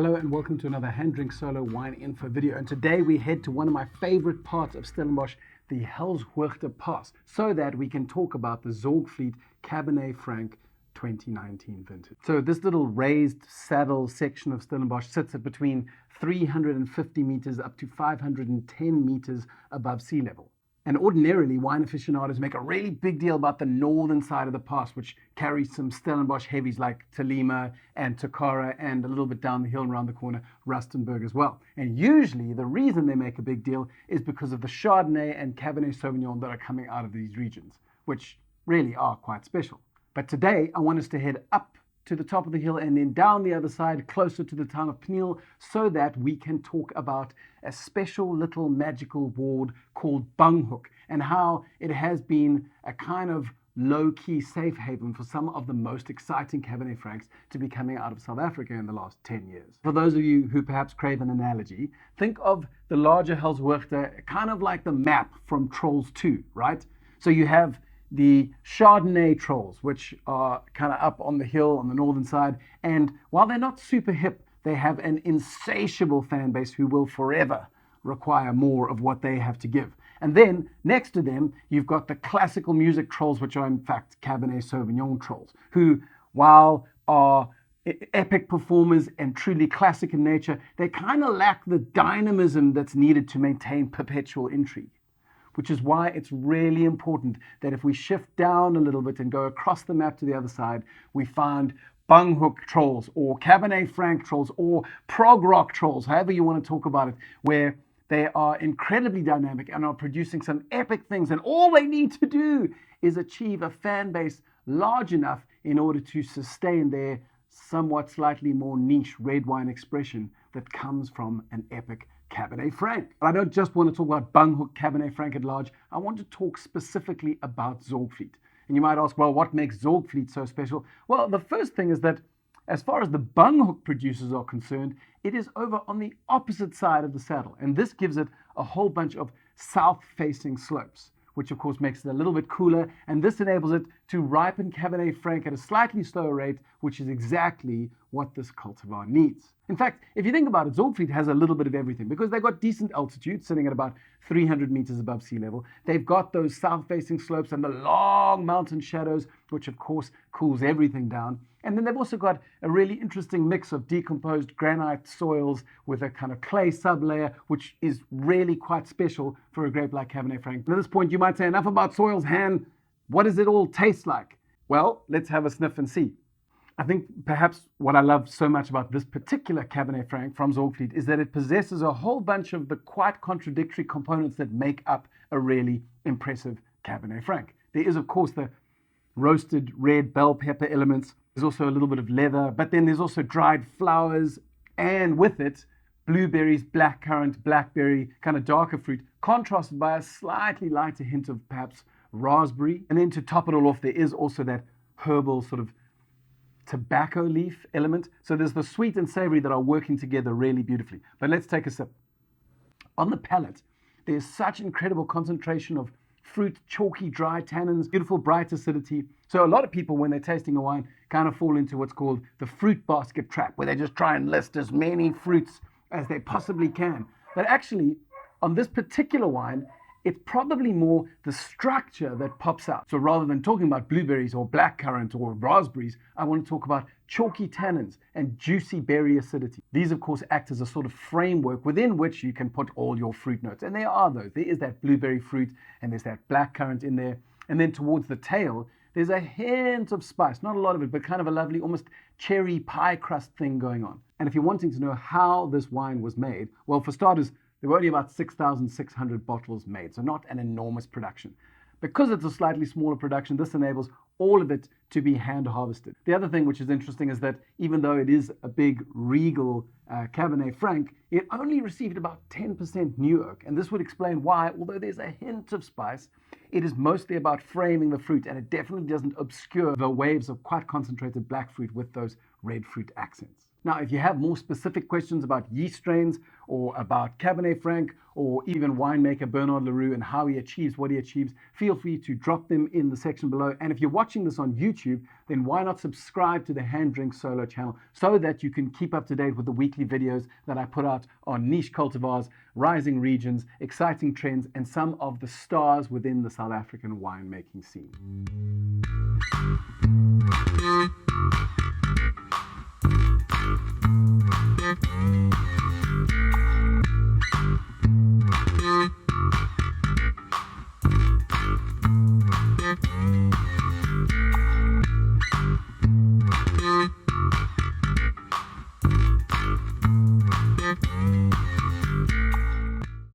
Hello and welcome to another Hand Drink Solo Wine Info video, and today we head to one of my favorite parts of Stellenbosch, the HELSHOOGTE Pass, so that we can talk about the Zorgvliet Cabernet Franc 2019 vintage. So this little raised saddle section of Stellenbosch sits at between 350 meters up to 510 meters above sea level. And ordinarily, wine aficionados make a really big deal about the northern side of the pass, which carries some Stellenbosch heavies like Tolima and Takara, and a little bit down the hill and around the corner, Rustenburg as well. And usually the reason they make a big deal is because of the Chardonnay and Cabernet Sauvignon that are coming out of these regions, which really are quite special. But today I want us to head up to the top of the hill and then down the other side closer to the town of Pniel, so that we can talk about a special little magical ward called Banghoek and how it has been a kind of low-key safe haven for some of the most exciting Cabernet Francs to be coming out of South Africa in the last 10 years. For those of you who perhaps crave an analogy, think of the larger HELSHOOGTE kind of like the map from Trolls 2, right? So you have the Chardonnay trolls, which are kind of up on the hill on the northern side, and while they're not super hip, they have an insatiable fan base who will forever require more of what they have to give. And then next to them, you've got the classical music trolls, which are in fact Cabernet Sauvignon trolls, who, while are epic performers and truly classic in nature, they kind of lack the dynamism that's needed to maintain perpetual intrigue. Which is why it's really important that if we shift down a little bit and go across the map to the other side, we find Banghoek trolls or Cabernet Franc trolls or prog rock trolls, however you want to talk about it, where they are incredibly dynamic and are producing some epic things, and all they need to do is achieve a fan base large enough in order to sustain their somewhat slightly more niche red wine expression that comes from an epic Cabernet Franc. But I don't just want to talk about Banghoek Cabernet Franc at large. I want to talk specifically about Zorgvliet. And you might ask, well, what makes Zorgvliet so special? Well, the first thing is that as far as the Banghoek producers are concerned, it is over on the opposite side of the saddle. And this gives it a whole bunch of south-facing slopes, which of course makes it a little bit cooler. And this enables it to ripen Cabernet Franc at a slightly slower rate, which is exactly what this cultivar needs. In fact, if you think about it, Zorgvliet has a little bit of everything because they've got decent altitude, sitting at about 300 meters above sea level. They've got those south-facing slopes and the long mountain shadows, which of course cools everything down. And then they've also got a really interesting mix of decomposed granite soils with a kind of clay sublayer, which is really quite special for a grape like Cabernet Franc. At this point, you might say, enough about soils, Han. What does it all taste like? Well, let's have a sniff and see. I think perhaps what I love so much about this particular Cabernet Franc from Zorgvliet is that it possesses a whole bunch of the quite contradictory components that make up a really impressive Cabernet Franc. There is, of course, the roasted red bell pepper elements. There's also a little bit of leather, but then there's also dried flowers, and with it, blueberries, blackcurrant, blackberry, kind of darker fruit, contrasted by a slightly lighter hint of perhaps raspberry. And then to top it all off, there is also that herbal sort of tobacco leaf element. So there's the sweet and savory that are working together really beautifully. But let's take a sip. On the palate, there's such incredible concentration of fruit, chalky, dry tannins, beautiful, bright acidity. So a lot of people, when they're tasting a wine, kind of fall into what's called the fruit basket trap, where they just try and list as many fruits as they possibly can. But actually, on this particular wine, it's probably more the structure that pops out. So rather than talking about blueberries or blackcurrant or raspberries, I want to talk about chalky tannins and juicy berry acidity. These, of course, act as a sort of framework within which you can put all your fruit notes. And there are those. There is that blueberry fruit and there's that blackcurrant in there. And then towards the tail, there's a hint of spice, not a lot of it, but kind of a lovely, almost cherry pie crust thing going on. And if you're wanting to know how this wine was made, well, for starters, there were only about 6,600 bottles made, so not an enormous production. Because it's a slightly smaller production, this enables all of it to be hand harvested. The other thing which is interesting is that even though it is a big regal Cabernet Franc, it only received about 10% new oak. And this would explain why, although there's a hint of spice, it is mostly about framing the fruit, and it definitely doesn't obscure the waves of quite concentrated black fruit with those red fruit accents. Now, if you have more specific questions about yeast strains or about Cabernet Franc or even winemaker Bernard Leroux and how he achieves what he achieves, feel free to drop them in the section below. And if you're watching this on YouTube, YouTube, then why not subscribe to the Hand Drink Solo channel so that you can keep up to date with the weekly videos that I put out on niche cultivars, rising regions, exciting trends, and some of the stars within the South African winemaking scene.